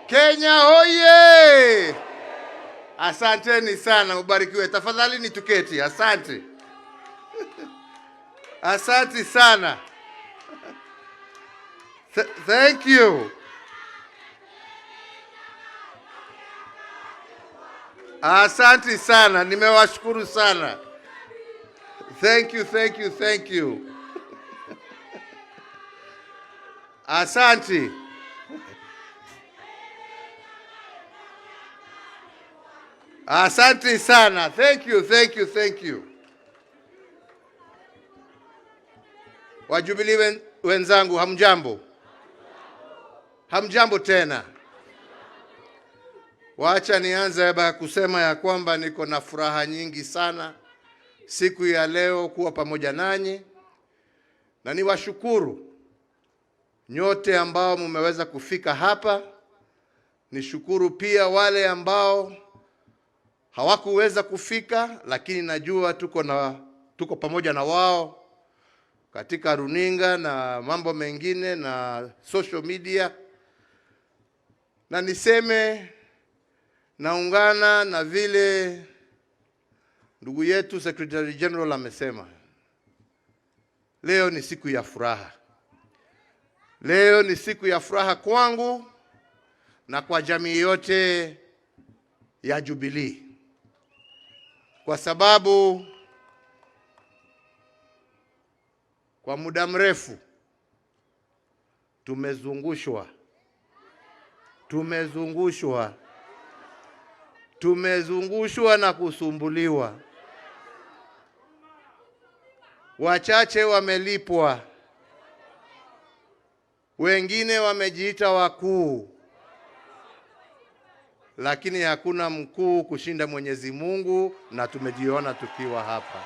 Kenya hoye! Asanteni sana, ubarikiwe. Tafadhali ni tuketi. Asante. Asante sana. Thank you. Asante sana, nimewashukuru sana. Thank you, thank you, thank you. Asante. Asante sana. Thank you, thank you, thank you. Wa Jubilee wenzangu, hamjambo? Hamjambo tena. Wacha nianze kusema ya kwamba niko na furaha nyingi sana siku ya leo kuwa pamoja nanyi, na niwashukuru nyote ambao mmeweza kufika hapa. Nishukuru pia wale ambao hawakuweza kufika, lakini najua tuko pamoja na wao katika runinga na mambo mengine na social media. Na niseme naungana na vile ndugu yetu Secretary General amesema. Leo ni siku ya furaha. Leo ni siku ya furaha kwangu na kwa jamii yote ya Jubilee. Kwa sababu kwa muda mrefu tumezungushwa na kusumbuliwa. Wachache wamelipwa, wengine wamejiita wakuu, lakini hakuna mkuu kushinda Mwenyezi Mungu, na tumejiona tukiwa hapa.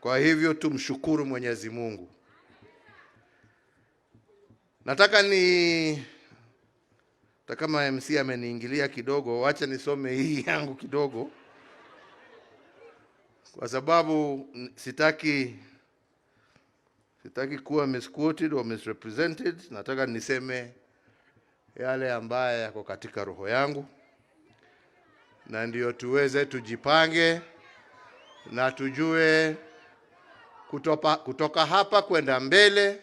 Kwa hivyo tumshukuru Mwenyezi Mungu. Nataka kama MC ameniingilia kidogo, wacha nisome hii yangu kidogo, kwa sababu sitaki kuwa misquoted or misrepresented. Nataka niseme yale ambaye yako katika roho yangu, na ndio tuweze tujipange na tujue kutoka hapa kwenda mbele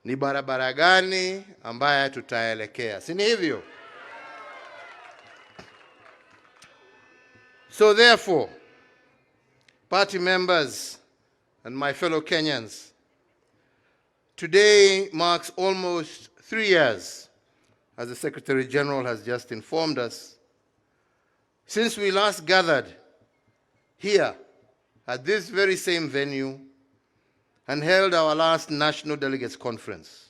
ni barabara gani ambaye tutaelekea. Si ni hivyo? So therefore, party members and my fellow Kenyans, today marks almost 3 years, as the Secretary General has just informed us, since we last gathered here at this very same venue and held our last National Delegates Conference.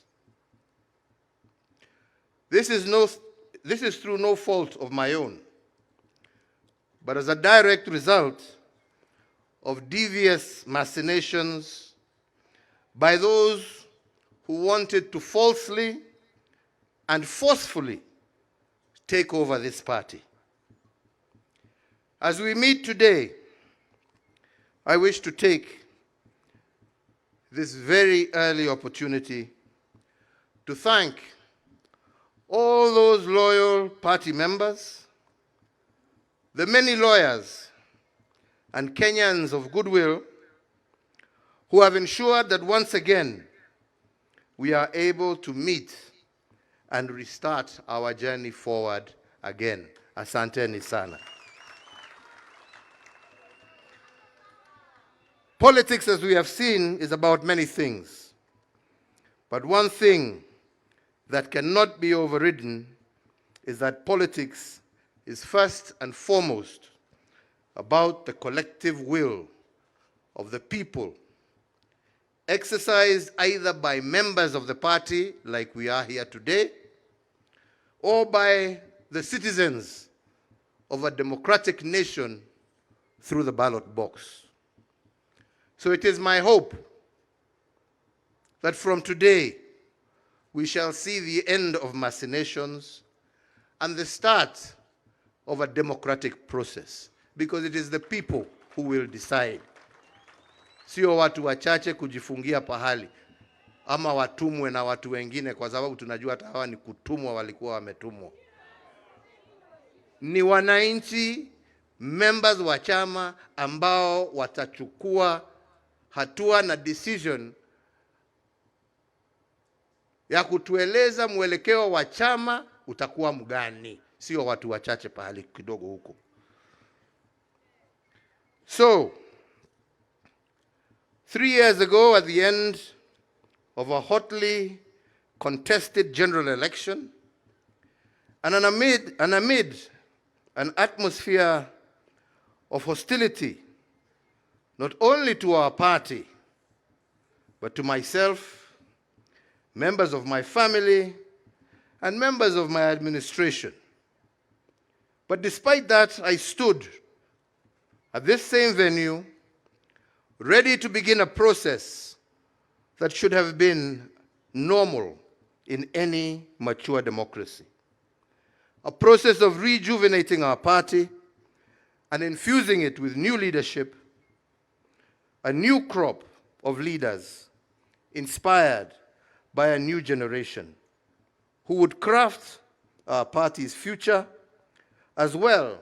This is through no fault of my own, but as a direct result of devious machinations by those who wanted to falsely and forcefully take over this party. As we meet today, I wish to take this very early opportunity to thank all those loyal party members, the many lawyers and Kenyans of goodwill who have ensured that once again we are able to meet and restart our journey forward again. Asanteni sana. Politics, as we have seen, is about many things. But one thing that cannot be overridden is that politics is first and foremost about the collective will of the people, exercised either by members of the party, like we are here today, or by the citizens of a democratic nation through the ballot box. So it is my hope that from today we shall see the end of machinations and the start of a democratic process, because it is the people who will decide. Sio watu wachache kujifungia pahali. ama watumwe na watu wengine, kwa sababu tunajua hata hawa ni kutumwa, walikuwa wametumwa. Ni wananchi, members wa chama ambao watachukua hatua na decision ya kutueleza mwelekeo wa chama utakuwa mgani, sio watu wachache pahali kidogo huko. So 3 years ago, at the end of a hotly contested general election, and amid an atmosphere of hostility, not only to our party, but to myself, members of my family, and members of my administration. But despite that, I stood at this same venue, ready to begin a process that should have been normal in any mature democracy. A process of rejuvenating our party and infusing it with new leadership, a new crop of leaders inspired by a new generation who would craft our party's future as well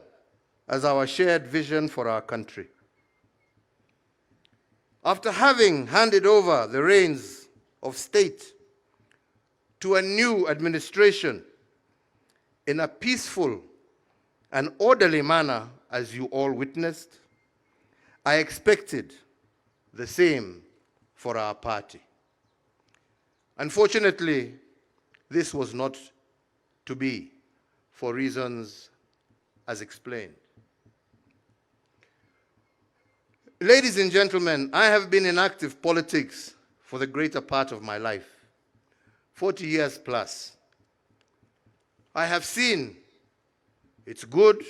as our shared vision for our country. After having handed over the reins of state to a new administration in a peaceful and orderly manner, as you all witnessed, I expected the same for our party. Unfortunately, this was not to be, for reasons as explained. Ladies and gentlemen, I have been in active politics for the greater part of my life, 40 years plus. I have seen its good,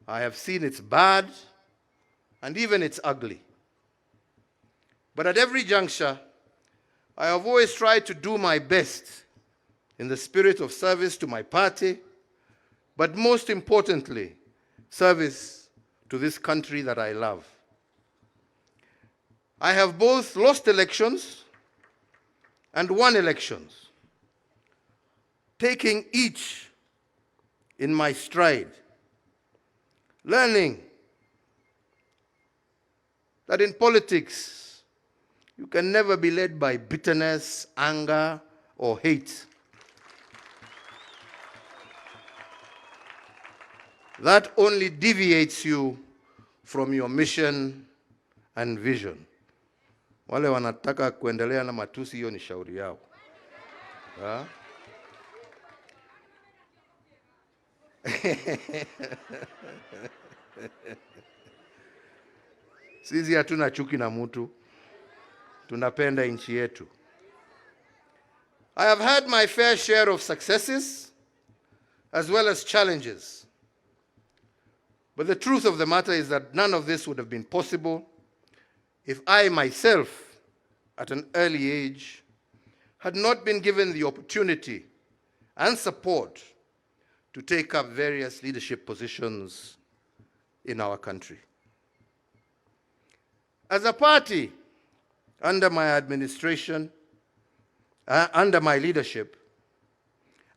I have seen its bad, and even its ugly. But at every juncture, I have always tried to do my best in the spirit of service to my party, but most importantly, service to this country that I love. I have both lost elections and won elections, taking each in my stride, learning that in politics, you can never be led by bitterness, anger, or hate. That only deviates you from your mission and vision. Wale wanataka kuendelea na matusi, hiyo ni shauri yao. Sisi hatuna chuki na mtu, tunapenda nchi yetu. I have had my fair share of successes as well as challenges. But the truth of the matter is that none of this would have been possible if I myself, at an early age, had not been given the opportunity and support to take up various leadership positions in our country. As a party, under my administration, under my leadership,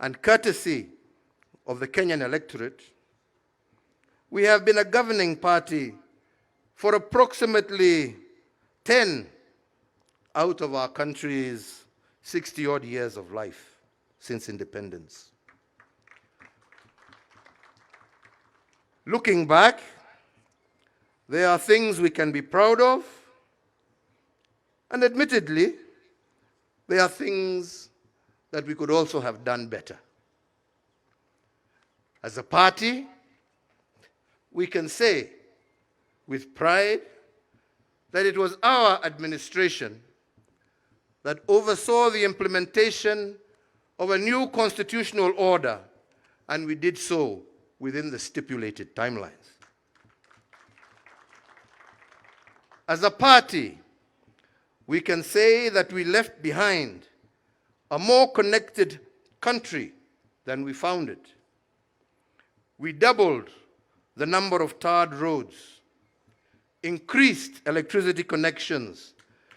and courtesy of the Kenyan electorate, we have been a governing party for approximately 10 out of our country's 60-odd years of life since independence. Looking back, there are things we can be proud of, and admittedly, there are things that we could also have done better. As a party, we can say with pride that it was our administration that oversaw the implementation of a new constitutional order, and we did so within the stipulated timelines. As a party, we can say that we left behind a more connected country than we found it. We doubled the number of tarred roads, increased electricity connections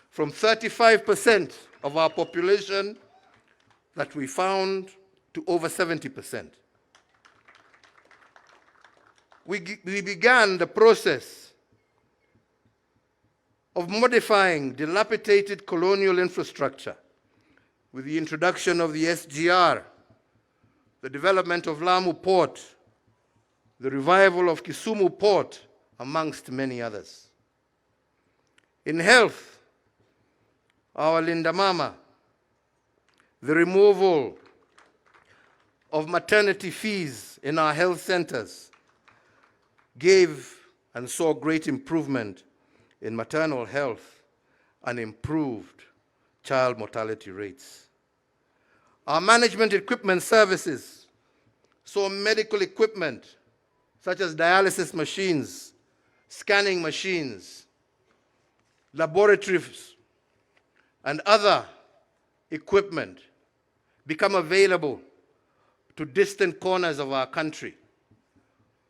from 35% of our population that we found to over 70%. We began the process of modifying dilapidated colonial infrastructure with the introduction of the SGR, the development of Lamu Port, the revival of Kisumu Port, amongst many others. In health, our Linda Mama, the removal of maternity fees in our health centers gave and saw great improvement in maternal health and improved child mortality rates. Our management equipment services saw medical equipment such as dialysis machines, scanning machines, laboratories, and other equipment become available to distant corners of our country,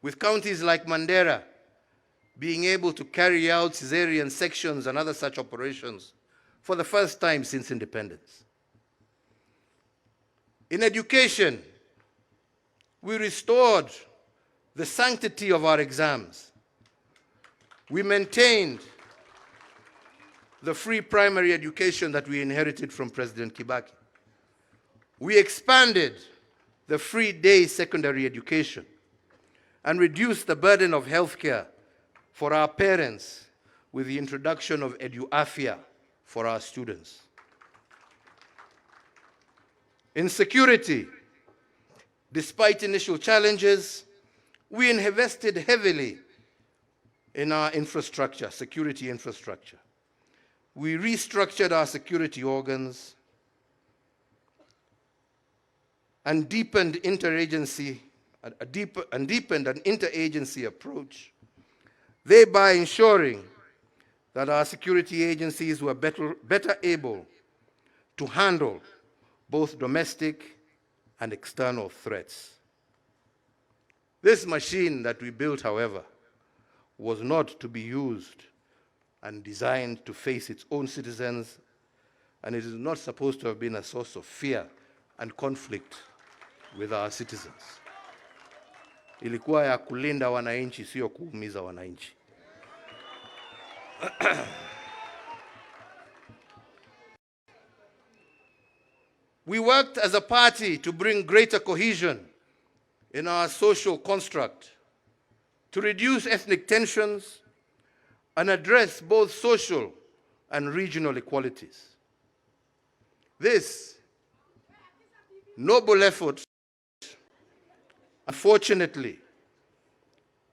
with counties like Mandera being able to carry out cesarean sections and other such operations for the first time since independence. In education, we restored the sanctity of our exams. We maintained the free primary education that we inherited from President Kibaki. We expanded the free day secondary education and reduced the burden of healthcare for our parents with the introduction of EduAfia for our students. In security, despite initial challenges, we invested heavily in our infrastructure, security infrastructure. We restructured our security organs and deepened an interagency approach, thereby ensuring that our security agencies were better able to handle both domestic and external threats. This machine that we built, however, was not to be used and designed to face its own citizens, and it is not supposed to have been a source of fear and conflict with our citizens. Ilikuwa ya kulinda wananchi, sio kuumiza wananchi. We worked as a party to bring greater cohesion in our social construct, to reduce ethnic tensions and address both social and regional equalities. This noble effort, unfortunately,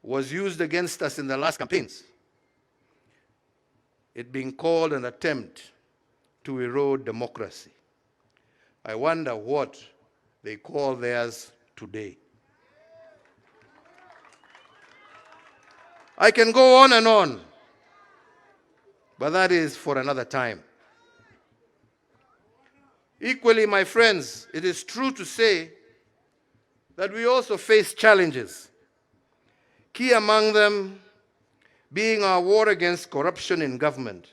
was used against us in the last campaigns, it being called an attempt to erode democracy. I wonder what they call theirs today. I can go on and on, but that is for another time. Equally, my friends, it is true to say that we also face challenges, key among them being our war against corruption in government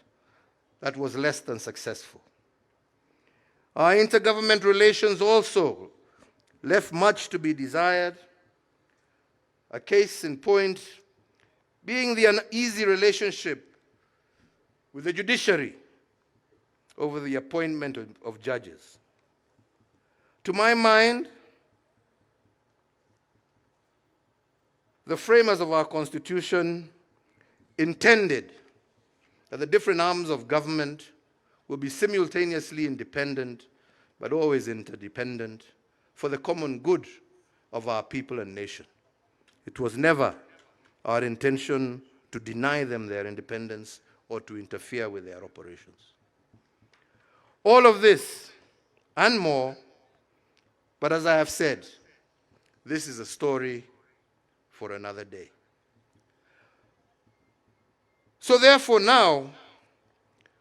that was less than successful. Our intergovernment relations also left much to be desired, a case in point being the uneasy relationship with the judiciary over the appointment of judges. To my mind, the framers of our Constitution intended that the different arms of government will be simultaneously independent, but always interdependent, for the common good of our people and nation. It was never our intention to deny them their independence or to interfere with their operations. All of this and more, but as I have said, this is a story for another day. So therefore now,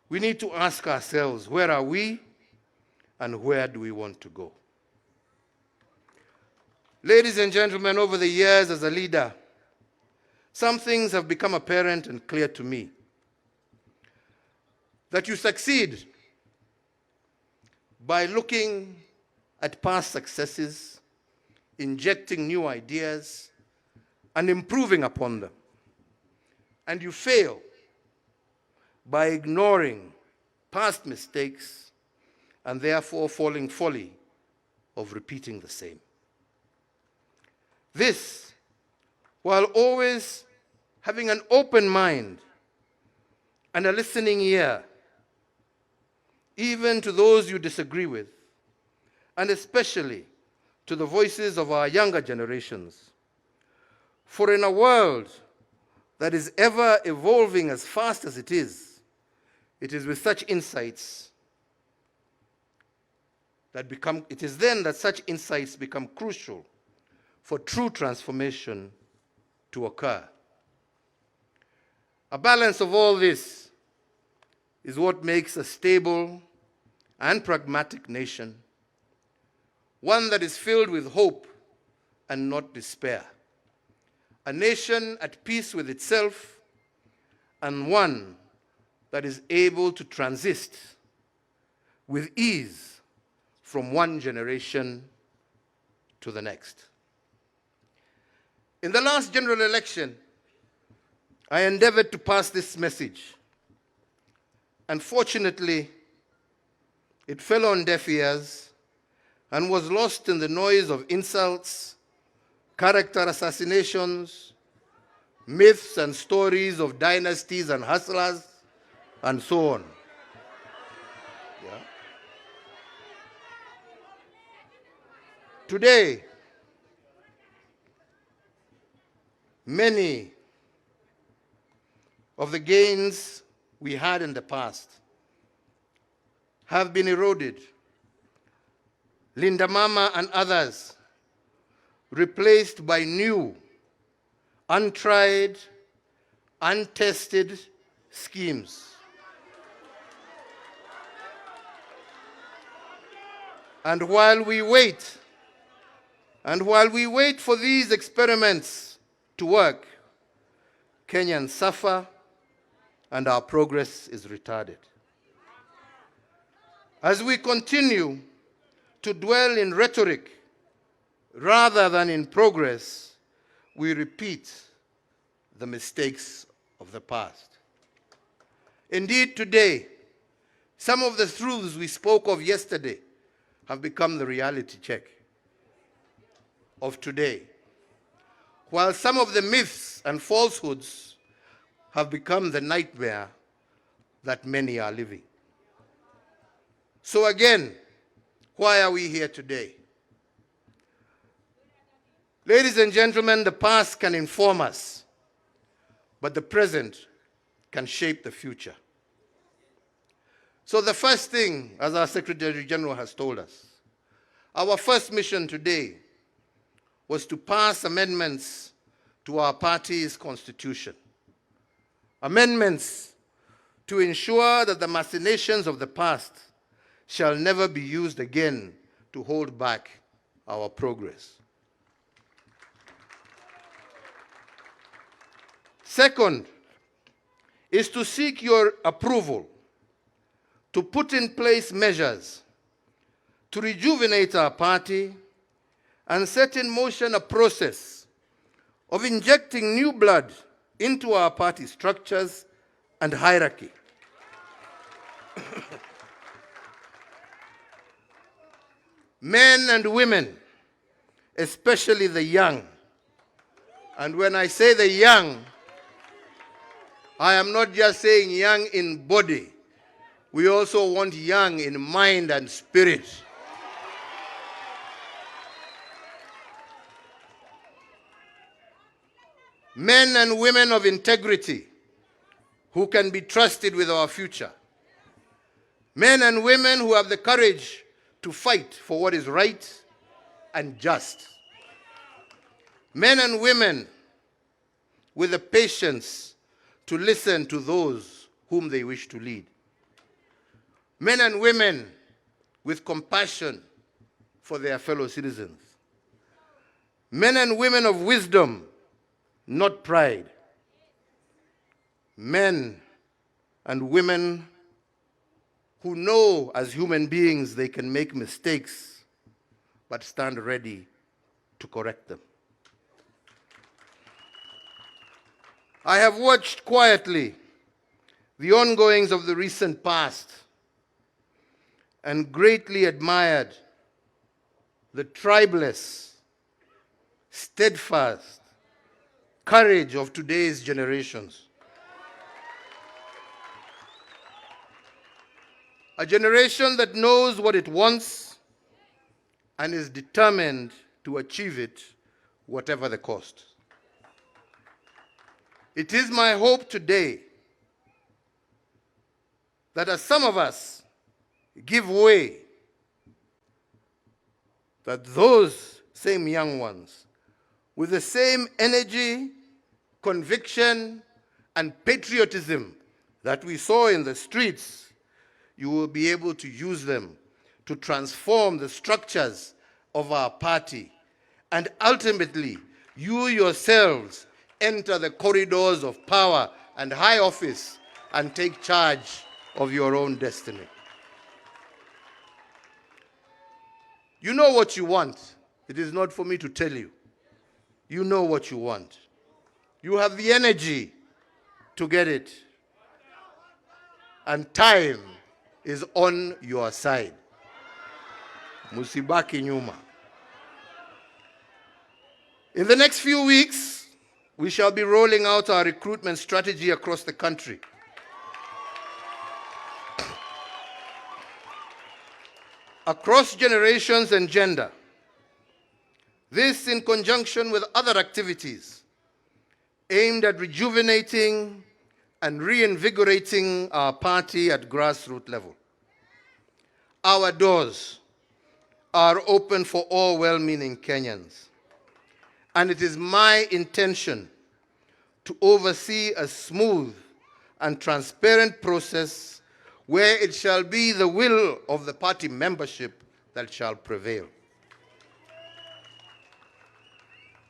we need to ask ourselves, where are we and where do we want to go? Ladies and gentlemen, over the years as a leader, some things have become apparent and clear to me. That you succeed by looking at past successes, injecting new ideas, and improving upon them. And you fail by ignoring past mistakes and therefore falling folly of repeating the same. This, while always having an open mind and a listening ear, even to those you disagree with, and especially to the voices of our younger generations. For in a world that is ever evolving as fast as it is with such insights that it is then that such insights become crucial for true transformation to occur. A balance of all this is what makes a stable and pragmatic nation, one that is filled with hope and not despair, a nation at peace with itself, and one that is able to transist with ease from one generation to the next. In the last general election, I endeavored to pass this message. Unfortunately, it fell on deaf ears and was lost in the noise of insults, character assassinations, myths and stories of dynasties and hustlers, and so on. Yeah. Today, many of the gains we had in the past have been eroded. Linda Mama and others replaced by new, untried, untested schemes. And while we wait for these experiments to work, Kenyans suffer and our progress is retarded. As we continue to dwell in rhetoric rather than in progress, we repeat the mistakes of the past. Indeed, today, some of the truths we spoke of yesterday have become the reality check of today, while some of the myths and falsehoods have become the nightmare that many are living. So again, why are we here today? Ladies and gentlemen, the past can inform us, but the present can shape the future. So the first thing, as our Secretary General has told us, our first mission today was to pass amendments to our party's constitution. Amendments to ensure that the machinations of the past shall never be used again to hold back our progress. Second is to seek your approval to put in place measures to rejuvenate our party and set in motion a process of injecting new blood into our party structures and hierarchy. Men and women, especially the young, and when I say the young, I am not just saying young in body. We also want young in mind and spirit. Men and women of integrity who can be trusted with our future. Men and women who have the courage to fight for what is right and just. Men and women with the patience to listen to those whom they wish to lead. Men and women with compassion for their fellow citizens. Men and women of wisdom, not pride. Men and women who know as human beings they can make mistakes, but stand ready to correct them. I have watched quietly the ongoings of the recent past and greatly admired the tribeless, steadfast courage of today's generations. A generation that knows what it wants and is determined to achieve it, whatever the cost. It is my hope today that as some of us give way, that those same young ones, with the same energy, conviction, and patriotism that we saw in the streets, you will be able to use them to transform the structures of our party. And ultimately, you yourselves enter the corridors of power and high office and take charge of your own destiny. You know what you want. It is not for me to tell you. You know what you want. You have the energy to get it. And time is on your side. Musibaki nyuma. In the next few weeks, we shall be rolling out our recruitment strategy across the country. Across generations and gender. This in conjunction with other activities aimed at rejuvenating and reinvigorating our party at grassroots level. Our doors are open for all well-meaning Kenyans, and it is my intention to oversee a smooth and transparent process where it shall be the will of the party membership that shall prevail.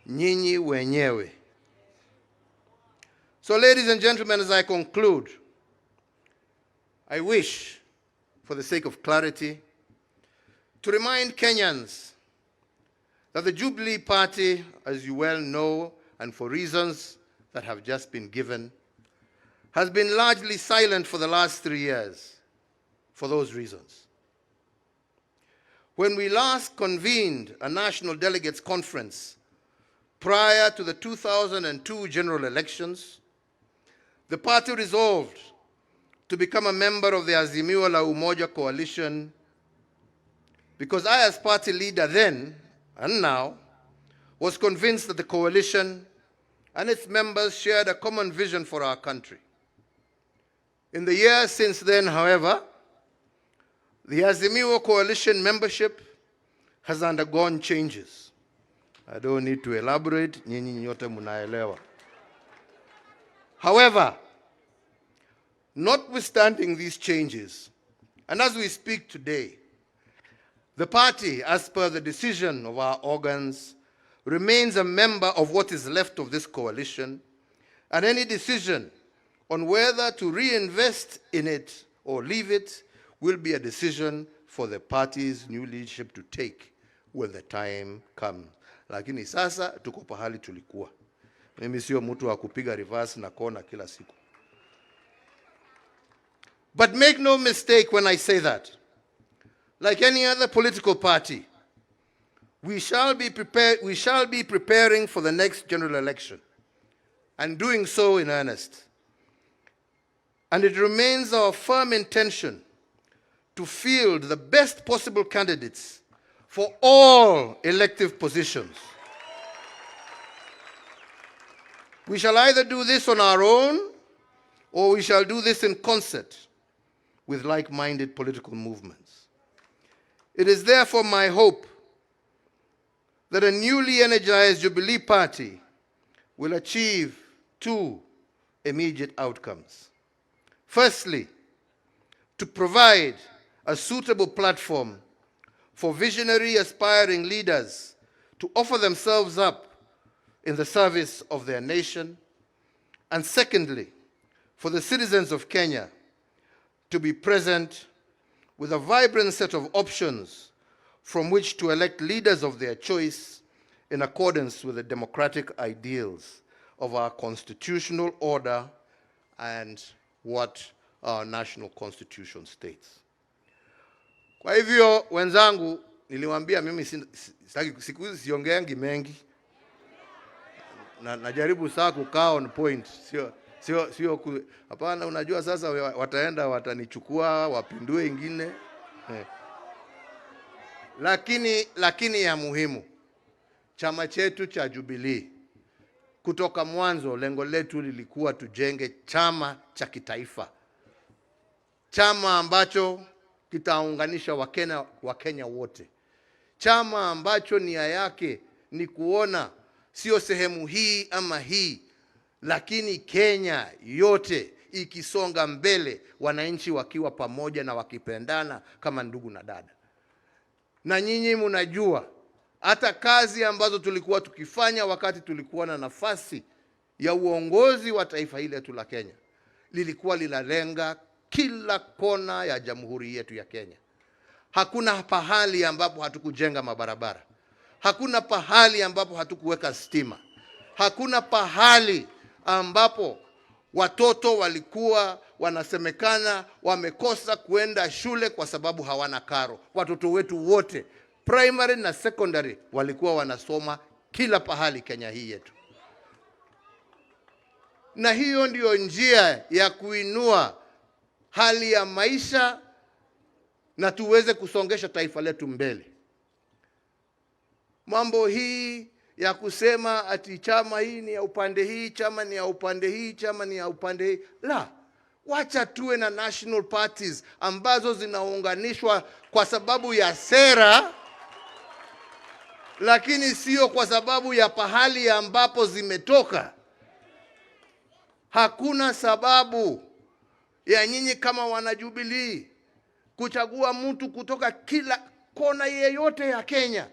Nyinyi wenyewe. So, ladies and gentlemen, as I conclude, I wish, for the sake of clarity, to remind Kenyans that the Jubilee Party, as you well know, and for reasons that have just been given, has been largely silent for the last 3 years for those reasons. When we last convened a National Delegates Conference prior to the 2002 general elections, the party resolved to become a member of the Azimio la Umoja coalition because I, as party leader then and now, was convinced that the coalition and its members shared a common vision for our country. In the years since then, however, the Azimio coalition membership has undergone changes. I don't need to elaborate, nyinyi nyote munaelewa. However, notwithstanding these changes, and as we speak today, the party, as per the decision of our organs, remains a member of what is left of this coalition, and any decision on whether to reinvest in it or leave it will be a decision for the party's new leadership to take when the time comes. Lakini sasa tuko pahali tulikuwa. Mimi sio mtu wa kupiga reverse na kona kila siku. But make no mistake when I say that. Like any other political party, we shall be preparing for the next general election, and doing so in earnest. And it remains our firm intention to field the best possible candidates for all elective positions. We shall either do this on our own, or we shall do this in concert with like-minded political movements. It is therefore my hope that a newly energized Jubilee Party will achieve two immediate outcomes. Firstly, to provide a suitable platform for visionary aspiring leaders to offer themselves up in the service of their nation. And secondly, for the citizens of Kenya to be present with a vibrant set of options from which to elect leaders of their choice in accordance with the democratic ideals of our constitutional order and what our national constitution states. Kwa hivyo wenzangu, niliwaambia mimi siku hizi siongeangi mengi. Najaribu saa kukaa on point. Sio hapana, unajua sasa wataenda watanichukua wapindue ingine. Lakini ya muhimu, chama chetu cha Jubilee kutoka mwanzo lengo letu lilikuwa tujenge chama cha kitaifa. Chama ambacho kitaunganisha Wakenya wote. Chama ambacho nia yake ni kuona sio sehemu hii ama hii, lakini Kenya yote ikisonga mbele, wananchi wakiwa pamoja na wakipendana kama ndugu na dada. Na nyinyi mnajua hata kazi ambazo tulikuwa tukifanya wakati tulikuwa na nafasi ya uongozi wa taifa hili letu la Kenya, lilikuwa linalenga kila kona ya jamhuri yetu ya Kenya. Hakuna pahali ambapo hatukujenga mabarabara. Hakuna pahali ambapo hatukuweka stima. Hakuna pahali ambapo watoto walikuwa wanasemekana wamekosa kuenda shule kwa sababu hawana karo. Watoto wetu wote, primary na secondary, walikuwa wanasoma kila pahali Kenya hii yetu. Na hiyo ndio njia ya kuinua hali ya maisha na tuweze kusongesha taifa letu mbele. Mambo hii ya kusema ati chama hii ni ya upande hii, chama ni ya upande hii, chama ni ya upande hii, la. Wacha tuwe na national parties ambazo zinaunganishwa kwa sababu ya sera, lakini sio kwa sababu ya pahali ambapo zimetoka. Hakuna sababu ya nyinyi kama wana Jubilee kuchagua mtu kutoka kila kona yeyote ya Kenya.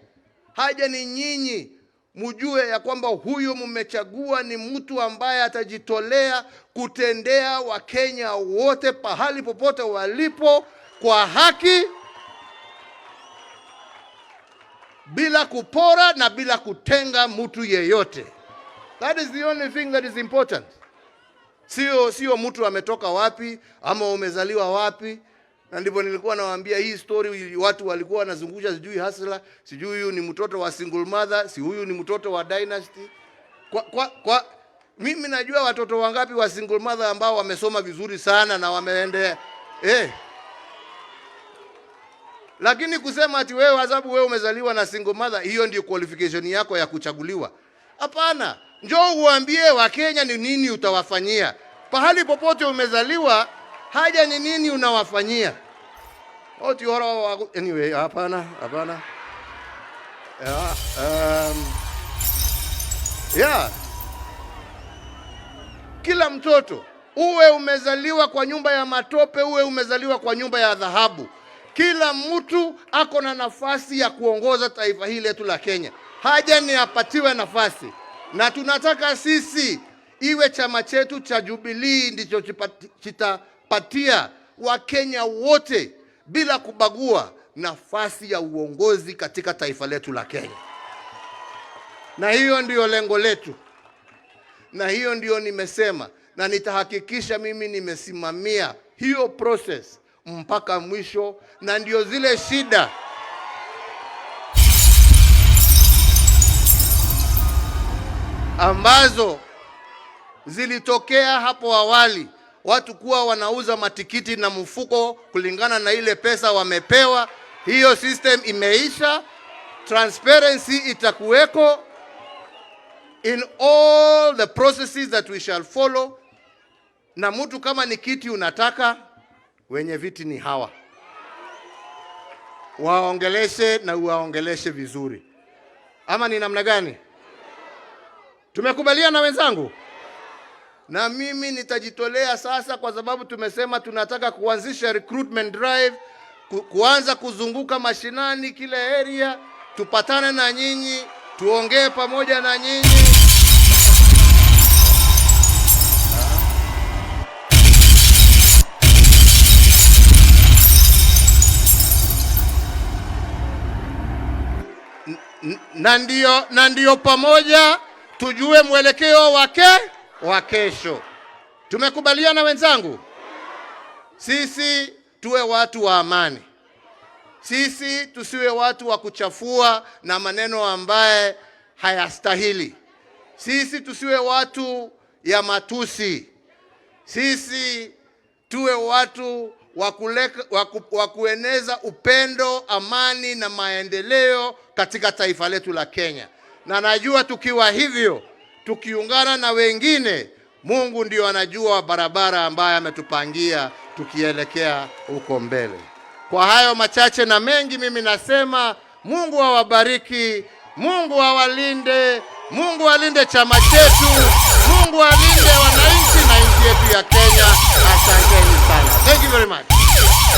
Haja ni nyinyi mjue ya kwamba huyu mmechagua ni mtu ambaye atajitolea kutendea Wakenya wote pahali popote walipo kwa haki, bila kupora na bila kutenga mtu yeyote. That is the only thing that is important. Sio mtu ametoka wapi ama umezaliwa wapi. Na ndipo nilikuwa nawaambia hii story, watu walikuwa wanazungusha sijui hasla, sijui huyu ni mtoto wa single mother, si huyu ni mtoto wa dynasty. Mimi najua watoto wangapi wa single mother ambao wamesoma vizuri sana na wameendea. Lakini kusema ati wewe sababu wewe umezaliwa na single mother, hiyo ndio qualification yako ya kuchaguliwa. Hapana, njoo uambie Wakenya ni nini utawafanyia. Pahali popote umezaliwa, haja ni nini unawafanyia. Anyway, hapana. Kila mtoto, uwe umezaliwa kwa nyumba ya matope, uwe umezaliwa kwa nyumba ya dhahabu, kila mtu ako na nafasi ya kuongoza taifa hili letu la Kenya. Haja ni apatiwe nafasi. Na tunataka sisi iwe chama chetu cha Jubilee ndicho kitapatia Wakenya wote bila kubagua nafasi ya uongozi katika taifa letu la Kenya. Na hiyo ndio lengo letu. Na hiyo ndio nimesema, na nitahakikisha mimi nimesimamia hiyo process mpaka mwisho. Na ndio zile shida ambazo zilitokea hapo awali, watu kuwa wanauza matikiti na mfuko kulingana na ile pesa wamepewa. Hiyo system imeisha. Transparency itakuweko in all the processes that we shall follow. Na mtu kama ni kiti unataka, wenye viti ni hawa, waongeleshe na uwaongeleshe vizuri. Ama ni namna gani? Tumekubaliana wenzangu? Na mimi nitajitolea sasa, kwa sababu tumesema tunataka kuanzisha recruitment drive, kuanza kuzunguka mashinani kila area, tupatane na nyinyi, tuongee pamoja na nyinyi. na ndio pamoja tujue mwelekeo wa kesho. Tumekubaliana wenzangu? Sisi tuwe watu wa amani. Sisi tusiwe watu wa kuchafua na maneno ambaye hayastahili. Sisi tusiwe watu ya matusi. Sisi tuwe watu wa kueneza upendo, amani na maendeleo katika taifa letu la Kenya. Na najua tukiwa hivyo, tukiungana na wengine, Mungu ndio anajua barabara ambayo ametupangia tukielekea huko mbele. Kwa hayo machache na mengi, mimi nasema Mungu awabariki, Mungu awalinde, Mungu alinde chama chetu, Mungu alinde wananchi na nchi yetu ya Kenya. Asanteni sana. Thank you very much.